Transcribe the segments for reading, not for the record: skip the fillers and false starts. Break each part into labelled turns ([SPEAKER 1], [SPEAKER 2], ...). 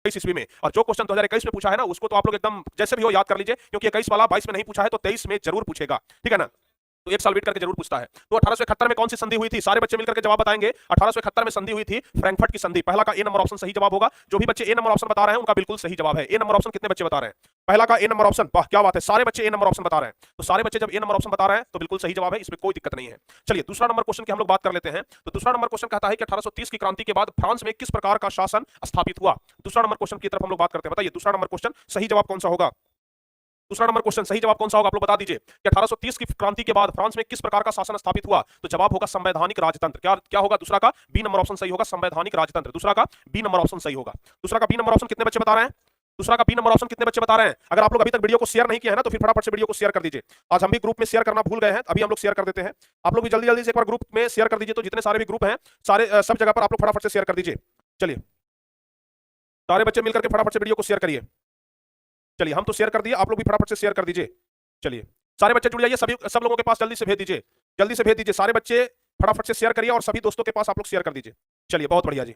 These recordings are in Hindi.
[SPEAKER 1] ईस्वी में। और जो क्वेश्चन 2021 में पूछा है ना, उसको तो आप लोग एकदम जैसे भी हो याद कर लीजिए, क्योंकि 21 वाला 22 में नहीं पूछा है तो 23 में जरूर पूछेगा, ठीक है ना। तो एक साल वेट करके जरूर पूछता है। तो 1871 में कौन सी संधि हुई थी? सारे बच्चे मिलकर के जवाब बताएंगे। 1871 में संधि हुई थी फ्रैंकफर्ट की संधि। पहला का ए नंबर ऑप्शन सही जवाब होगा। जो भी बच्चे ए नंबर ऑप्शन बता रहे हैं उनका बिल्कुल सही जवाब है। ए नंबर ऑप्शन कितने बच्चे बता रहे हैं? पहला का ए नंबर ऑप्शन, वाह क्या बात है, सारे बच्चे ए नंबर ऑप्शन बता रहे हैं। तो सारे बच्चे जब ए नंबर ऑप्शन बता रहे हैं तो बिल्कुल सही जवाब है, इसमें कोई दिक्कत नहीं है। चलिए दूसरा नंबर क्वेश्चन की हम लोग बात कर लेते हैं। तो दूसरा नंबर क्वेश्चन कहता है कि 1830 की क्रांति के बाद फ्रांस में किस प्रकार का शासन स्थापित हुआ? दूसरा नंबर क्वेश्चन की तरफ हम लोग बात करते हैं। बताइए दूसरा नंबर क्वेश्चन सही जवाब कौन सा होगा? दूसरा नंबर क्वेश्चन सही जवाब कौन सा होगा आप लोग बता दीजिए कि 1830 की क्रांति के बाद फ्रांस में किस प्रकार का शासन स्थापित हुआ? तो जवाब होगा संवैधानिक राजतंत्र। क्या क्या होगा? दूसरा का बी नंबर ऑप्शन सही होगा, संवैधानिक राजतंत्र। दूसरा का बी नंबर ऑप्शन सही होगा। दूसरा का बी नंबर ऑप्शन कितने बच्चे बता रहे हैं? दूसरा का बी नंबर ऑप्शन कितने बच्चे बता रहे हैं? अगर आप लोग अभी तक वीडियो को शेयर नहीं किया है ना तो फिर फटाफट से वीडियो को शेयर कर दीजिए। आज हम भी ग्रुप में शेयर करना भूल गए हैं, अभी हम लोग शेयर कर देते हैं। आप लोग भी जल्दी जल्दी से एक बार ग्रुप में शेयर कर दीजिए। तो जितने सारे भी ग्रुप हैं सारे सब जगह पर आप लोग फटाफट से शेयर कर दीजिए। चलिए सारे बच्चे मिलकर के फटाफट से वीडियो को शेयर करिए। चलिए हम तो शेयर कर दिए, आप लोग भी फटाफट से शेयर कर दीजिए। चलिए सारे बच्चे जुड़ जाइए, सभी सब लोगों के पास जल्दी से भेज दीजिए, जल्दी से भेज दीजिए। सारे बच्चे फटाफट से शेयर करिए और सभी दोस्तों के पास आप लोग शेयर कर दीजिए। चलिए बहुत बढ़िया जी,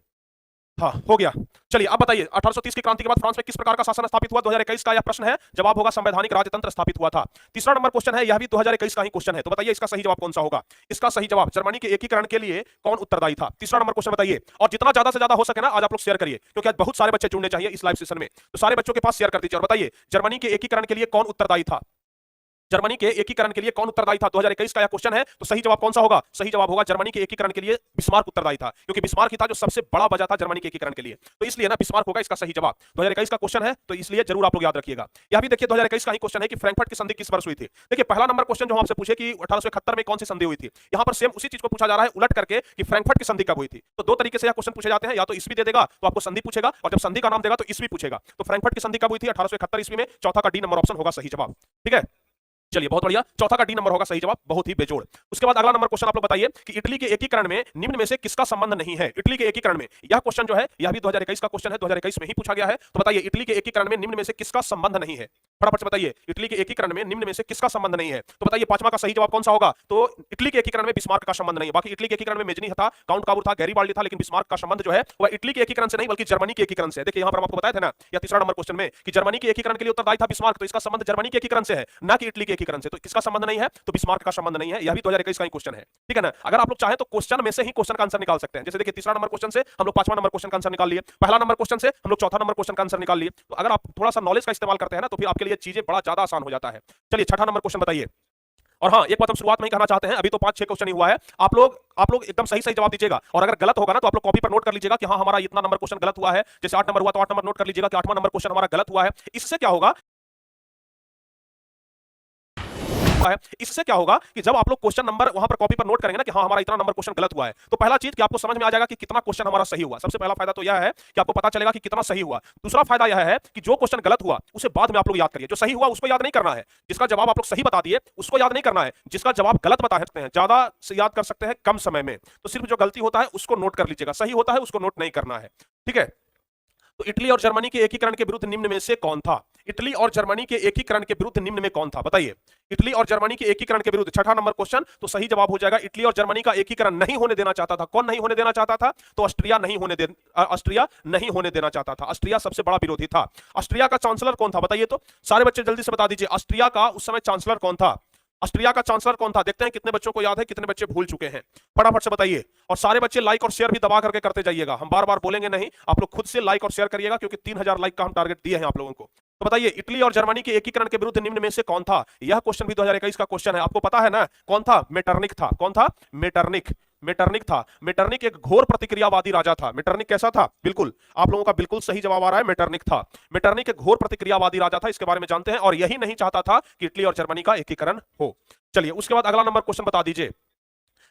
[SPEAKER 1] हाँ हो गया। चलिए अब बताइए 1830 की क्रांति के बाद फ्रांस में किस प्रकार का शासन स्थापित हुआ? 2021 का यह प्रश्न है, जवाब होगा संवैधानिक राजतंत्र स्थापित हुआ था। तीसरा नंबर क्वेश्चन है, यह भी 2021 का ही क्वेश्चन है। तो बताइए इसका सही जवाब कौन सा होगा? इसका सही जवाब जर्मनी के एकीकरण के लिए कौन उत्तरदायी था? तीसरा नंबर क्वेश्चन बताइए। और जितना ज्यादा से ज्यादा हो सके ना आज आप लोग शेयर करिए, क्योंकि आज बहुत सारे बच्चे जुड़ने चाहिए इस लाइव सेशन में। तो सारे बच्चों के पास शेयर कर दीजिए और बताइए जर्मनी के एकीकरण के लिए कौन उत्तरदायी था? जर्मनी के एकीकरण के लिए कौन उत्तरदायी था? 2021 का यह क्वेश्चन है। तो सही जवाब कौन सा होगा? सही जवाब होगा जर्मनी के एकीकरण के लिए बिस्मार्क उत्तरदायी था, क्योंकि बिस्मार्क ही था जो सबसे बड़ा वजह था जर्मनी के एकीकरण के लिए। तो इसलिए ना बिस्मार्क होगा इसका सही जवाब। 2021 का क्वेश्चन है तो इसलिए जरूर आप लोग याद रखिएगा। यह भी देखिए 2021 का ही क्वेश्चन है कि फ्रैंकफर्ट की संधि किस वर्ष हुई थी। देखिए पहला नंबर क्वेश्चन जो आपसे पूछे कि 1871 में कौन सी संधि हुई थी, यहां पर सेम उसी चीज को पूछा जा रहा है उलट करके कि फ्रैंकफर्ट की संधि कब हुई थी। तो दो तरीके से यह क्वेश्चन पूछे जाते हैं, या तो ईस्वी दे देगा तो आपको संधि पूछेगा, और जब संधि का नाम देगा तो ईस्वी पूछेगा। तो फ्रैंकफर्ट की संधि कब हुई थी? 1871 ईस्वी में। चौथा का डी नंबर ऑप्शन होगा सही जवाब, ठीक है। चलिए बहुत बढ़िया, चौथा का डी नंबर होगा सही जवाब, बहुत ही बेजोड़। उसके बाद अगला नंबर क्वेश्चन आप लोग बताइए कि इटली के एकीकरण में निम्न में से किसका संबंध नहीं है? इटली के एकीकरण में, यह क्वेश्चन जो है यह भी 2021 का क्वेश्चन है, 2021 में ही पूछा गया है। तो बताइए इटली के एकीकरण में निम्न में से किसका संबंध नहीं है? फटाफट से बताइए इटली के एकीकरण में निम्न में से किसका संबंध नहीं है? तो बताइए पांचवा का सही जवाब कौन सा होगा? तो इटली के एकीकरण में बिस्मार्क का संबंध नहीं है। बाकी इटली के एकीकरण में मेजनी था, काउंट काबूर था, गैरीबाल्डी था, लेकिन बिस्मार्क का संबंध जो है वह इटली के एकीकरण से नहीं बल्कि जर्मनी के एकीकरण से है। देखिए यहां पर हम आपको बताया था ना या तीसरा नंबर क्वेश्चन में कि जर्मनी के एकीकरण के लिए उत्तरदायी था बिस्मार्क, तो इसका संबंध जर्मनी के एकीकरण से है ना कि इटली के एकीकरण से। तो किसका संबंध नहीं है? तो बिस्मार्क का संबंध नहीं है। यह भी 2021 का ही क्वेश्चन है, ठीक है ना। अगर आप लोग चाहें तो क्वेश्चन में से ही क्वेश्चन का आंसर निकाल सकते हैं। जैसे देखिए तीसरा नंबर क्वेश्चन से हम लोग पांचवा नंबर क्वेश्चन का आंसर निकाल लिए, पहला नंबर क्वेश्चन से हम लोग चौथा नंबर क्वेश्चन का आंसर निकाल लिए। तो अगर आप थोड़ा सा नॉलेज का इस्तेमाल करते हैं ना तो फिर आपके लिए चीजें बड़ा ज्यादा आसान हो जाता है। चलिए छठा नंबर क्वेश्चन बताइए। और हाँ एक बात हम शुरुआत में ही कहना चाहते हैं, अभी तो 5-6 क्वेश्चन ही हुआ है। आप लोग एकदम सही सही जवाब दीजिएगा, और अगर गलत होगा ना तो आप लोग कॉपी पर नोट कर लीजिएगा कि हाँ हमारा इतना नंबर क्वेश्चन गलत हुआ है। जैसे 8 नंबर हुआ तो 8 नंबर नोट कर लीजिएगा कि 8वां नंबर क्वेश्चन हमारा गलत हुआ है। इससे क्या होगा कि जब आप लोग क्वेश्चन नंबर वहां पर कॉपी पर नोट करेंगे ना कि हाँ हमारा इतना नंबर क्वेश्चन गलत हुआ है, तो पहला चीज कि आपको समझ में आ जाएगा कि कितना क्वेश्चन हमारा सही हुआ। सबसे पहला फायदा तो यह है कि आपको पता चलेगा कि कितना सही हुआ। दूसरा फायदा यह है कि जो क्वेश्चन गलत हुआ उसे बाद में आप लोग याद करिए, जो सही हुआ उसको याद नहीं करना है। जिसका जवाब आप लोग सही बता दिए उसको याद नहीं करना है, जिसका जवाब गलत बता सकते हैं ज्यादा से याद कर सकते हैं कम समय में। तो सिर्फ जो गलती होता है उसको नोट कर लीजिएगा, सही होता है उसको नोट नहीं करना है, ठीक है। तो इटली और जर्मनी के एकीकरण के विरुद्ध निम्न में से कौन था? इटली और जर्मनी के एकीकरण के विरुद्ध निम्न में कौन था? बताइए इटली और जर्मनी के एकीकरण के विरुद्ध, छठा नंबर क्वेश्चन। तो सही जवाब हो जाएगा इटली और जर्मनी का एकीकरण नहीं होने देना चाहता था। कौन नहीं होने देना चाहता था? तो ऑस्ट्रिया नहीं होने देना चाहता था। ऑस्ट्रिया सबसे बड़ा विरोधी था। ऑस्ट्रिया का चांसलर कौन था? बताइए तो सारे बच्चे जल्दी से बता दीजिए ऑस्ट्रिया का उस समय चांसलर कौन था? ऑस्ट्रिया का चांसलर कौन था? देखते हैं कितने बच्चों को याद है, कितने बच्चे भूल चुके हैं। फटाफट से बताइए, और सारे बच्चे लाइक और शेयर भी दबा करके करते जाइएगा। हम बार बार बोलेंगे नहीं, आप लोग खुद से लाइक और शेयर करिएगा, क्योंकि 3000 लाइक का हम टारगेट दिए हैं आप लोगों को। तो बताइए इटली और जर्मनी के एकीकरण के विरुद्ध निम्न में से कौन था? यह क्वेश्चन भी 2021 का क्वेश्चन है। आपको पता है ना कौन था? मेटरनिक था। कौन था? मेटरनिक था। मेटरनिक एक घोर प्रतिक्रियावादी राजा था। मेटरनिक कैसा था? बिल्कुल आप लोगों का बिल्कुल सही जवाब आ रहा है, मेटरनिक था। मेटरनिक एक घोर प्रतिक्रियावादी राजा था, इसके बारे में जानते हैं, और यही नहीं चाहता था कि इटली और जर्मनी का एकीकरण हो। चलिए उसके बाद अगला नंबर क्वेश्चन बता दीजिए।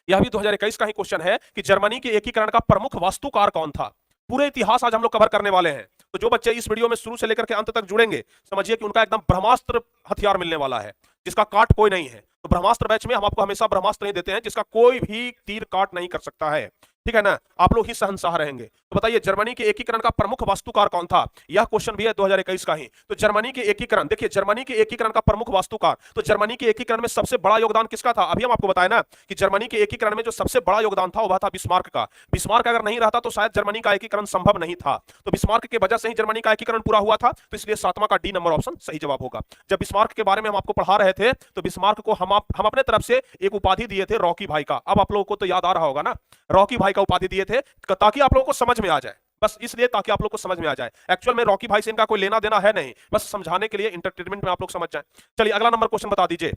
[SPEAKER 1] यह भी 2021 का ही क्वेश्चन है कि जर्मनी के एकीकरण का प्रमुख वास्तुकार कौन था? पूरे इतिहास आज हम लोग कवर करने वाले हैं। तो जो बच्चे इस वीडियो में शुरू से लेकर के अंत तक जुड़ेंगे, समझिए कि उनका एकदम ब्रह्मास्त्र हथियार मिलने वाला है, जिसका काट कोई नहीं है। तो ब्रह्मास्त्र बैच में हम आपको हमेशा ब्रह्मास्त्र नहीं देते हैं जिसका कोई भी तीर काट नहीं कर सकता है, ठीक है ना, आप लोग ही शहंशाह रहेंगे। तो बताइए जर्मनी के एकीकरण का प्रमुख वास्तुकार कौन था? यह क्वेश्चन भी है 2021 का ही। तो जर्मनी के एकीकरण, देखिए जर्मनी के एकीकरण का प्रमुख वास्तुकार, तो जर्मनी के एकीकरण में सबसे बड़ा योगदान किसका था? अभी हम आपको बताया ना कि जर्मनी के एकीकरण में जो सबसे बड़ा योगदान था वह था बिस्मार्क का। बिस्मार्क अगर नहीं रहता तो शायद जर्मनी का एकीकरण संभव नहीं था। तो बिस्मार्क की वजह से ही जर्मनी का एकीकरण पूरा हुआ था, तो इसलिए 7वां का डी नंबर ऑप्शन सही जवाब होगा। जब बिस्मार्क के बारे में हम आपको पढ़ा रहे थे तो बिस्मार्क को हम अपने तरफ से एक उपाधि दिए थे रॉकी भाई का। अब आप लोगों को तो याद आ रहा होगा ना, रॉकी भाई का उपाधि दिए थे ताकि आप लोगों को समझ में आ जाए, बस इसलिए ताकि आप लोग को समझ में आ जाए। एक्चुअल में रॉकी भाई से इनका कोई लेना देना है नहीं, बस समझाने के लिए, इंटरटेनमेंट में आप लोग समझ जाएं। चलिए अगला नंबर क्वेश्चन बता दीजिए।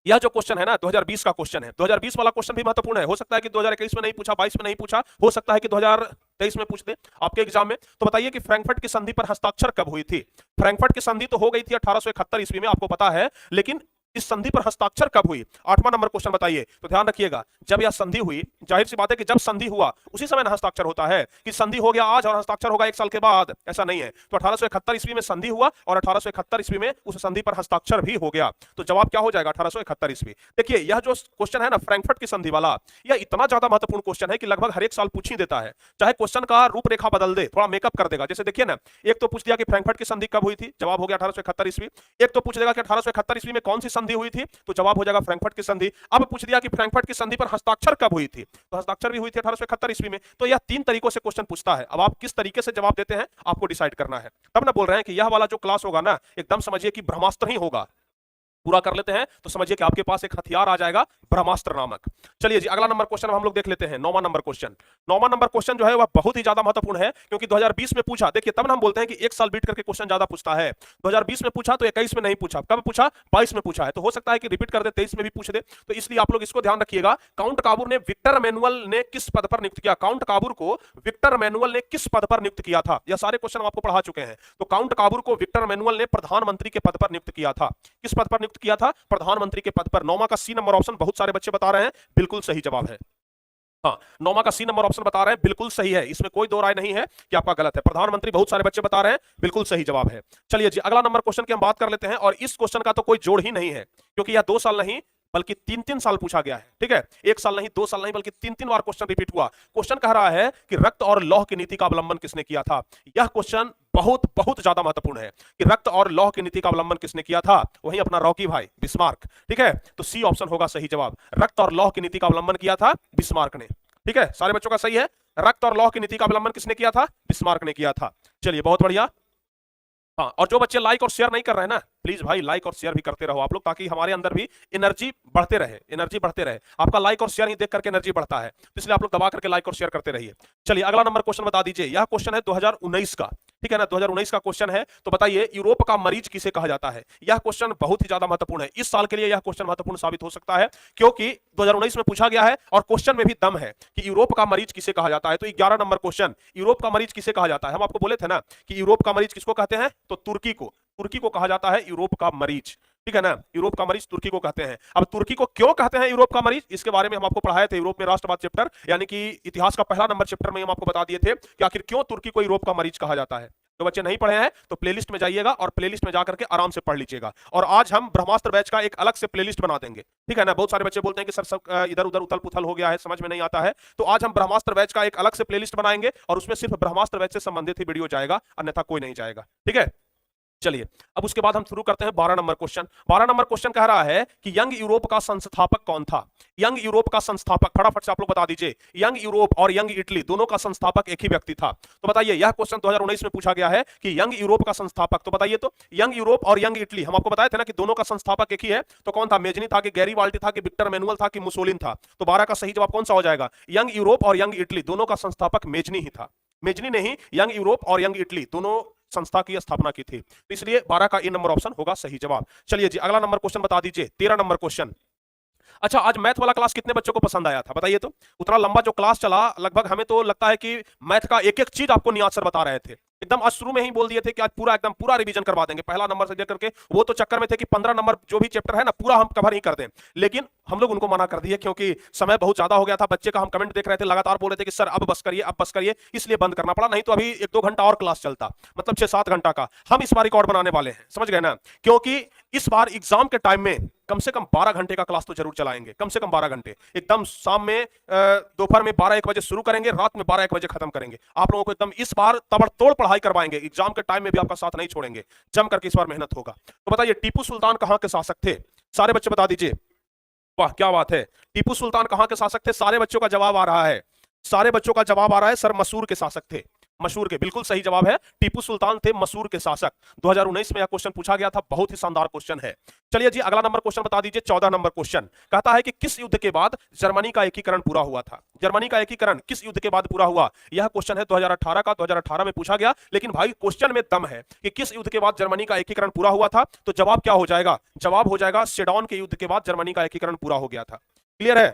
[SPEAKER 1] यह जो क्वेश्चन है ना 2020 का क्वेश्चन है, 2020 वाला क्वेश्चन भी महत्वपूर्ण है। हो सकता है कि 2021 में नहीं पूछा, 22 में नहीं पूछा, हो सकता है कि 2023 में पूछ दे आपके एग्जाम में। तो बताइए कि फ्रैंकफर्ट की संधि पर हस्ताक्षर कब हुई थी? फ्रैंकफर्ट की संधि तो हो गई थी 1871 ईस्वी में, आपको पता है, लेकिन इस संधि पर हस्ताक्षर कब हुई? 8वां नंबर क्वेश्चन बताइए। तो ध्यान रखिएगा, जब यह संधि हुई, जाहिर सी बात है कि जब संधि हुआ उसी समय हस्ताक्षर होता है, कि संधि हो गया आज और हस्ताक्षर होगा 1 साल के बाद, ऐसा नहीं है। तो 1871 ईस्वी में संधि हुआ और 1871 ईस्वी में उस संधि पर हस्ताक्षर भी हो गया। तो जवाब क्या हो जाएगा? 1871 ईस्वी। देखिए यह जो क्वेश्चन है ना फ्रैंकफर्ट की संधि वाला, यह इतना ज्यादा महत्वपूर्ण क्वेश्चन है कि लगभग हर एक साल पूछ ही देता है, चाहे क्वेश्चन का रूपरेखा बदल दे, थोड़ा मेकअप कर देगा। जैसे देखिए ना, एक तो पूछ दिया कि फ्रैंकफर्ट की संधि कब हुई थी, जवाब हो गया 1871 ईस्वी। एक तो पूछ देगा कि 1871 ईस्वी में कौन सी संधि हुई थी, तो जवाब हो जाएगा फ्रैंकफर्ट की संधि। अब पूछ दिया कि फ्रैंकफर्ट की संधि पर हस्ताक्षर कब हुई थी, तो हस्ताक्षर भी हुई थी 1871 ईस्वी में। तो यह 3 तरीकों से क्वेश्चन पूछता है। अब आप किस तरीके से जवाब देते हैं आपको डिसाइड करना है। तब ना बोल रहे हैं कि यह वाला जो क्लास होगा ना, एकदम समझिए कि ब्रह्मास्त्र ही होगा। पूरा कर लेते हैं तो समझिए कि आपके पास एक हथियार आ जाएगा, ब्रह्मास्त्र नामक। चलिए जी अगला नंबर क्वेश्चन हम लोग देख लेते हैं, 9वां नंबर क्वेश्चन। 9वां नंबर क्वेश्चन जो है वह बहुत ही ज्यादा महत्वपूर्ण है, क्योंकि 2020 में पूछा। देखिए तब हम बोलते हैं कि एक साल बीट करके क्वेश्चन ज्यादा पूछता है। 2020 में पूछा तो 21 में नहीं पूछा, कब पूछा? 22 में पूछा है। तो हो सकता है कि रिपीट कर दे, 23 में भी पूछ दे। तो इसलिए आप लोग इसको ध्यान रखिएगा। काउंट काबूर ने विक्टर मैनुअल ने किस पद पर नियुक्त किया? काउंट काबूर को विक्टर मैनुअल ने किस पद पर नियुक्त किया था? यह सारे क्वेश्चन आपको पढ़ा चुके हैं। तो काउंट काबूर को विक्टर मैनुअल ने प्रधानमंत्री के पद पर नियुक्त किया था। किस पद पर नियुक्त किया था? प्रधानमंत्री के पद पर। 9वां का सी नंबर ऑप्शन बहुत सारे बच्चे बता रहे हैं बिल्कुल सही जवाब है। हाँ, 9वां का सी नंबर ऑप्शन बता रहे हैं बिल्कुल सही है, इसमें कोई दो राय नहीं है कि आपका गलत है। प्रधानमंत्री बहुत सारे बच्चे बता रहे हैं बिल्कुल सही जवाब है। चलिए जी अगला नंबर क्वेश्चन की हम बात कर लेते हैं, और इस क्वेश्चन का तो कोई जोड़ ही नहीं है, क्योंकि यह 2 साल नहीं बल्कि 3-3 साल पूछा गया है। ठीक है, 1 साल नहीं, 2 साल नहीं, बल्कि 3-3 बार क्वेश्चन रिपीट हुआ। क्वेश्चन कह रहा है कि रक्त और लौह की नीति का अवलंबन किसने किया था? यह क्वेश्चन बहुत बहुत ज्यादा महत्वपूर्ण है कि रक्त और लौह की नीति का अवलंबन किसने किया था? वही अपना रॉकी भाई बिस्मार्क। ठीक है, तो सी ऑप्शन होगा सही जवाब। रक्त और लौह की नीति का अवलंबन किया था बिस्मार्क ने। ठीक है, सारे बच्चों का सही है। रक्त और लौह की नीति का अवलंबन किसने किया था? बिस्मार्क ने किया था। चलिए बहुत बढ़िया। हाँ, और जो बच्चे लाइक और शेयर नहीं कर रहे हैं ना, प्लीज भाई लाइक और शेयर भी करते रहो आप लोग, ताकि हमारे अंदर भी एनर्जी बढ़ते रहे, एनर्जी बढ़ते रहे। आपका लाइक और शेयर ही देख करके एनर्जी बढ़ता है, तो इसलिए आप लोग दबा करके लाइक और शेयर करते रहिए। चलिए अगला नंबर क्वेश्चन बता दीजिए। यह क्वेश्चन है 2019 का, ठीक है ना, 2019 का क्वेश्चन है। तो बताइए यूरोप का मरीज किसे कहा जाता है? यह क्वेश्चन बहुत ही ज्यादा महत्वपूर्ण है। इस साल के लिए यह क्वेश्चन महत्वपूर्ण साबित हो सकता है, क्योंकि 2019 में पूछा गया है और क्वेश्चन में भी दम है कि यूरोप का मरीज किसे कहा जाता है। तो 11 नंबर क्वेश्चन, यूरोप का मरीज किसे कहा जाता है? हम आपको बोले थे ना कि यूरोप का मरीज किसको कहते हैं, तो तुर्की को, तुर्की को कहा जाता है यूरोप का मरीज। ठीक है ना, यूरोप का मरीज तुर्की को कहते हैं। अब तुर्की को क्यों कहते हैं यूरोप का मरीज, इसके बारे में हम आपको पढ़ाए थे यूरोप में राष्ट्रवाद चैप्टर, यानी कि इतिहास का पहला नंबर चैप्टर में हम आपको बता दिए थे कि आखिर क्यों तुर्की को यूरोप का मरीज कहा जाता है। तो बच्चे नहीं पढ़े हैं तो प्लेलिस्ट में जाइएगा और प्लेलिस्ट में जाकर के आराम से पढ़ लीजिएगा। और आज हम ब्रह्मास्त्र बैच का एक अलग से प्लेलिस्ट बना देंगे। ठीक है ना, बहुत सारे बच्चे बोलते हैं कि सर सब इधर उधर उथल पुथल हो गया है, समझ में नहीं आता है। तो आज हम ब्रह्मास्त्र बैच का एक अलग से प्लेलिस्ट बनाएंगे और उसमें सिर्फ ब्रह्मास्त्र बैच से संबंधित ही वीडियो जाएगा, अन्यथा कोई नहीं जाएगा। ठीक है, चलिए अब उसके बाद हम शुरू करते हैं 12 नंबर क्वेश्चन। 12 नंबर क्वेश्चन कह रहा है कि यंग यूरोप का संस्थापक कौन था? यंग यूरोप का संस्थापक फटाफट से आप लोग बता दीजिए। यंग यूरोप और यंग इटली दोनों का संस्थापक एक ही व्यक्ति था। तो बताइए, यह क्वेश्चन 2019 में पूछा गया है कि यंग यूरोप का संस्थापक, तो बताइए तो यंग यूरोप और यंग इटली, हम आपको बताए थे ना कि दोनों का संस्थापक एक ही है। तो कौन था? मेजनी था कि गैरीबाल्डी था कि विक्टर मैनुअल था कि मुसोलिन था? तो 12 का सही जवाब कौन सा हो जाएगा? यंग यूरोप और यंग इटली दोनों का संस्थापक मेजनी ही था। मेजनी ने ही यंग यूरोप और यंग इटली दोनों संस्था की स्थापना की थी। तो इसलिए 12 का ए नंबर ऑप्शन होगा सही जवाब। चलिए जी अगला नंबर क्वेश्चन बता दीजिए, 13 नंबर क्वेश्चन। अच्छा, आज मैथ वाला क्लास कितने बच्चों को पसंद आया था बताइए तो? उतना लंबा जो क्लास चला, लगभग हमें तो लगता है कि मैथ का एक एक चीज आपको नियाज सर बता रहे थे। एकदम आज शुरू में ही बोल दिए थे कि आज पूरा एकदम पूरा रिवीजन करवा देंगे, पहला नंबर से लेकर के। वो तो चक्कर में थे कि 15 नंबर जो भी चैप्टर है ना पूरा हम कवर ही कर दें, लेकिन हम लोग उनको मना कर दिए क्योंकि समय बहुत ज्यादा हो गया था। बच्चे का हम कमेंट देख रहे थे, लगातार बोल रहे थे कि सर अब बस करिए, अब बस करिए, इसलिए बंद करना पड़ा। नहीं तो अभी 1-2 घंटा और क्लास चलता, मतलब 6-7 घंटा का हम इस बार रिकॉर्ड बनाने वाले हैं, समझ गए ना। क्योंकि इस बार एग्जाम के टाइम में कम से कम 12 घंटे का क्लास तो जरूर चलाएंगे, कम से कम 12 घंटे। एकदम शाम में दोपहर में 12-1 बजे शुरू करेंगे, रात में 12-1 बजे खत्म करेंगे। आप लोगों को एकदम इस बार तबड़तोड़ पढ़ाई करवाएंगे, एग्जाम के टाइम में भी आपका साथ नहीं छोड़ेंगे, जम करके इस बार मेहनत होगा। तो बताइए टीपू सुल्तान कहां के शासक थे? सारे बच्चे बता दीजिए। वाह क्या बात है, टीपू सुल्तान कहां के शासक थे? सारे बच्चों का जवाब आ रहा है, सारे बच्चों का जवाब आ रहा है सर मसूर के शासक थे। मसूर के, बिल्कुल सही जवाब है, टीपू सुल्तान थे मसूर के शासक। 2019 में यह क्वेश्चन पूछा गया था, बहुत ही शानदार क्वेश्चन है। चलिए जी अगला नंबर क्वेश्चन बता दीजिए, 14 नंबर क्वेश्चन कहता है कि किस युद्ध के बाद जर्मनी का एकीकरण पूरा हुआ था? जर्मनी का एकीकरण किस युद्ध के बाद पूरा हुआ? यह क्वेश्चन है 2018 का, 2018 में पूछा गया। लेकिन भाई क्वेश्चन में दम है कि किस युद्ध के बाद जर्मनी का एकीकरण पूरा हुआ था, तो जवाब क्या हो जाएगा? जवाब हो जाएगा सेडॉन के युद्ध के बाद जर्मनी का एकीकरण पूरा हो गया था। क्लियर है?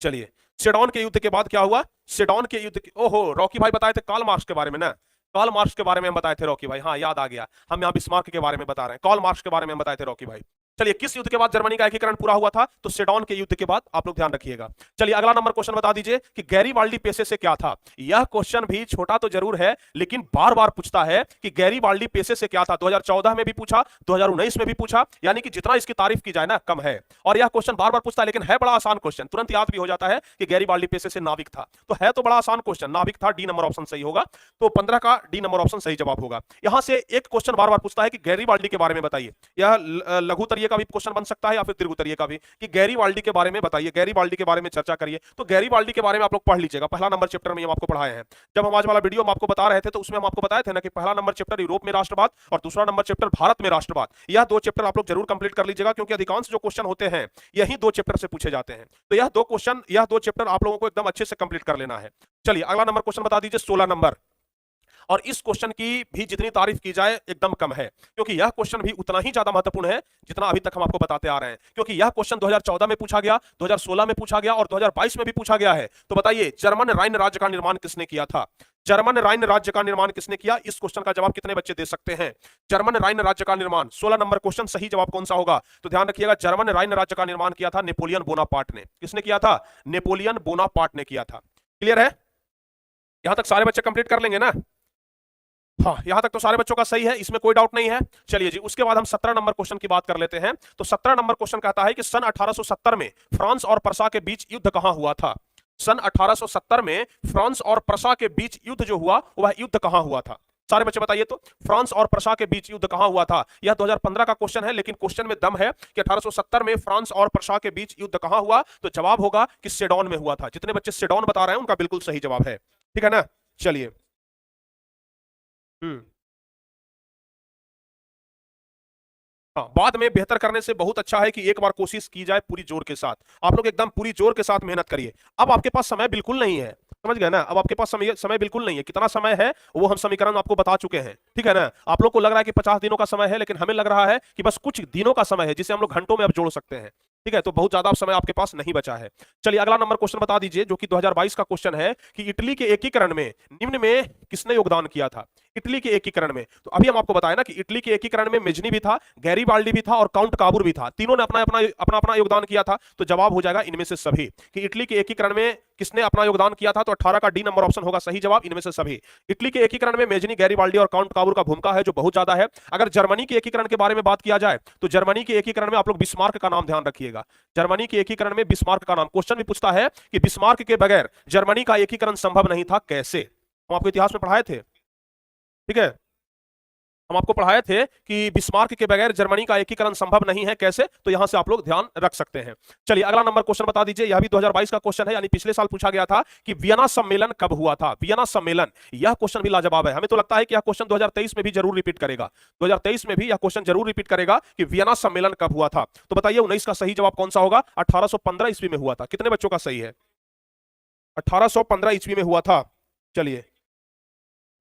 [SPEAKER 1] चलिए सेडॉन के युद्ध के बाद क्या हुआ? सेडॉन के युद्ध ओहो, रॉकी भाई बताए थे कार्ल मार्क्स के बारे में ना, कार्ल मार्क्स के बारे में हम बताए थे रॉकी भाई, हाँ याद आ गया। हम यहाँ बिस्मार्क के बारे में बता रहे हैं, कार्ल मार्क्स के बारे में बताए थे रॉकी भाई। चलिए किस युद्ध के बाद जर्मनी का एकीकरण पूरा हुआ था? तो सेडॉन के युद्ध के बाद, आप लोग ध्यान रखिएगा। चलिए अगला नंबर क्वेश्चन बता दीजिए कि गैरीबाल्डी पेशे से क्या था? यह क्वेश्चन भी छोटा तो जरूर है लेकिन बार बार पूछता है कि गैरीबाल्डी पेशे से क्या था। 2014 में भी पूछा, 2019 में भी पूछा, यानी कि जितना इसकी तारीफ की जाए ना कम है। और यह क्वेश्चन बार बार पूछता है, लेकिन है बड़ा आसान क्वेश्चन, तुरंत याद भी हो जाता है कि गैरीबाल्डी पेशे से नाविक था। तो है तो बड़ा आसान क्वेश्चन, नाविक था, डी नंबर ऑप्शन सही होगा। तो 15 का डी नंबर ऑप्शन सही जवाब होगा। यहां से एक क्वेश्चन बार बार पूछता है कि गैरीबाल्डी के बारे में बताइए। यह लघु तरीके का भी क्वेश्चन बन सकता है या फिर दीर्घ का भी, कि गैरीबाल्डी के बारे में बताइए, गैरीबाल्डी के बारे में चर्चा करिए। तो गैरीबाल्डी के बारे में आप लोग पढ़ लीजिएगा, पहला नंबर चैप्टर में हम आपको पढ़ाए हैं। जब हम आज वाला वीडियो में आपको बता रहे थे तो उसमें हम आपको बताए थे ना कि पहला नंबर चैप्टर यूरोप में राष्ट्रवाद और दूसरा नंबर चैप्टर भारत में राष्ट्रवाद। यह 2 चैप्टर आप लोग जरूर कंप्लीट कर लीजिएगा, क्योंकि अधिकांश जो क्वेश्चन होते हैं यही 2 चैप्टर से पूछे जाते हैं। तो यह 2 क्वेश्चन, यह 2 चैप्टर आप लोगों को एकदम अच्छे से कंप्लीट कर लेना है। चलिए अगला नंबर क्वेश्चन बता दीजिए, 16 नंबर। और इस क्वेश्चन की भी जितनी तारीफ की जाए एकदम कम है, क्योंकि यह क्वेश्चन भी उतना ही ज्यादा महत्वपूर्ण है जितना अभी तक हम आपको बताते आ रहे हैं। क्योंकि यह क्वेश्चन 2014 में पूछा गया, 2016 में पूछा गया और 2022 में भी पूछा गया है। तो बताइए जर्मन राइन राज्य का निर्माण किसने किया था? जर्मन राइन राज्य का निर्माण किसने किया? इस क्वेश्चन का जवाब कितने बच्चे दे सकते हैं? जर्मन राइन राज्य का निर्माण, 16 नंबर क्वेश्चन, सही जवाब कौन सा होगा? तो ध्यान रखिएगा, जर्मन राइन राज्य का निर्माण किया था नेपोलियन बोनापार्ट ने। किसने किया था? नेपोलियन बोनापार्ट ने किया था। क्लियर है? यहां तक सारे बच्चे कंप्लीट कर लेंगे ना? हाँ, यहां तक तो सारे बच्चों का सही है, इसमें कोई डाउट नहीं है। चलिए जी उसके बाद हम 17 नंबर क्वेश्चन की बात कर लेते हैं। तो 17 नंबर क्वेश्चन कहता है कि सन 1870 में फ्रांस और प्रसा के बीच युद्ध कहां हुआ था? सन 1870 में फ्रांस और प्रसा के बीच युद्ध जो हुआ वह युद्ध कहां हुआ था? सारे बच्चे बताइए तो, फ्रांस और प्रसा के बीच युद्ध कहां हुआ था? यह 2015 का क्वेश्चन है, लेकिन क्वेश्चन में दम है कि 1870 में फ्रांस और प्रसा के बीच युद्ध कहां हुआ। तो जवाब होगा कि सेडॉन में हुआ था। जितने बच्चे सेडॉन बता रहे हैं उनका बिल्कुल सही जवाब है, ठीक है ना? चलिए हाँ, बाद में बेहतर करने से बहुत अच्छा है कि एक बार कोशिश की जाए पूरी जोर के साथ। आप लोग एकदम पूरी जोर के साथ मेहनत करिए। अब आपके पास समय बिल्कुल नहीं है, समझ गए ना? अब आपके पास समय बिल्कुल नहीं है। कितना समय है वो हम समीकरण आपको बता चुके हैं, ठीक है ना? आप लोग को लग रहा है कि 50 दिनों का समय है, लेकिन हमें लग रहा है कि बस कुछ दिनों का समय है, जिसे हम लोग घंटों में अब जोड़ सकते हैं, ठीक है? तो बहुत ज्यादा समय आपके पास नहीं बचा है। चलिए अगला नंबर क्वेश्चन बता दीजिए, जो कि 2022 का क्वेश्चन है कि इटली के एकीकरण में निम्न में किसने योगदान किया था? इटली के एकीकरण में, तो अभी हम आपको बताया ना कि इटली के एकीकरण में मेजनी भी था, गैरीबाल्डी भी था और काउंट काबूर भी था। तीनों ने अपना अपना अपना अपना योगदान किया था। तो जवाब हो जाएगा इनमें से सभी, कि इटली के एकीकरण में किसने अपना योगदान किया था? तो 18 का डी नंबर ऑप्शन होगा सही जवाब, इनमें से सभी। इटली के एकीकरण में मेजनी, गैरीबाल्डी और काउंट काबूर का भूमिका है जो बहुत ज्यादा है। अगर जर्मनी के एकीकरण के बारे में बात किया जाए तो जर्मनी के एकीकरण में आप लोग बिस्मार्क का नाम ध्यान रखिएगा। जर्मनी के एकीकरण में बिस्मार्क का नाम, क्वेश्चन भी पूछता है कि बिस्मार्क के बगैर जर्मनी का एकीकरण संभव नहीं था, कैसे? हम आपको इतिहास में पढ़ाए थे, ठीक है? हम आपको पढ़ाए थे कि बिस्मार्क के बगैर जर्मनी का एकीकरण संभव नहीं है, कैसे? तो यहां से आप लोग ध्यान रख सकते हैं। चलिए अगला नंबर क्वेश्चन बता दीजिए, यह भी 2022 का क्वेश्चन है, यानी पिछले साल पूछा गया था कि वियना सम्मेलन कब हुआ था? वियना सम्मेलन, यह क्वेश्चन भी लाजवाब है। हमें तो लगता है कि यह क्वेश्चन 2023 में भी जरूर रिपीट करेगा, 2023 में भी यह क्वेश्चन जरूर रिपीट करेगा कि वियना सम्मेलन कब हुआ था। तो बताइए 19 का सही जवाब कौन सा होगा? 1815 ईस्वी में हुआ था। कितने बच्चों का सही है? 1815 ईस्वी में हुआ था। चलिए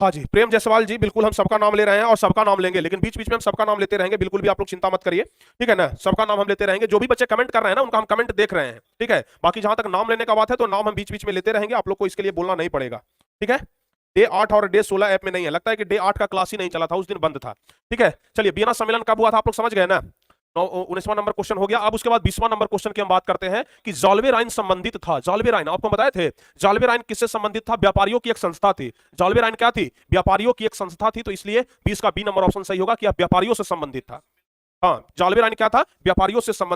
[SPEAKER 1] हाँ जी, प्रेम जायसवाल जी, बिल्कुल हम सबका नाम ले रहे हैं और सबका नाम लेंगे, लेकिन बीच बीच में हम सबका नाम लेते रहेंगे, बिल्कुल भी आप लोग चिंता मत करिए, ठीक है ना? सबका नाम हम लेते रहेंगे। जो भी बच्चे कमेंट कर रहे हैं ना उनका हम कमेंट देख रहे हैं, ठीक है? बाकी जहां तक नाम लेने का बात है तो नाम हम बीच बीच में लेते रहेंगे, आप लोग को इसके लिए बोलना नहीं पड़ेगा, ठीक है? डे 8 और डे 16 ऐप में नहीं है, लगता है कि डे 8 का क्लास ही नहीं चला था, उस दिन बंद था, ठीक है? चलिए वियना सम्मेलन कब हुआ था आप लोग समझ गए ना? 19वां नंबर क्वेश्चन हो गया। अब उसके बाद 20वां नंबर क्वेश्चन की हम बात करते हैं कि जॉल्वे राइन संबंधित था। जॉल्वे राइन आपको बताए थे, जॉल्वे राइन किससे संबंधित था? व्यापारियों की एक संस्था थी। जॉल्वे राइन क्या थी? व्यापारियों की एक संस्था थी, तो इसलिए 20 का बी नंबर ऑप्शन सही होगा कि व्यापारियों से संबंधित था। हाँ, जॉल्वे राइन क्या था? व्यापारियों से संबंधित।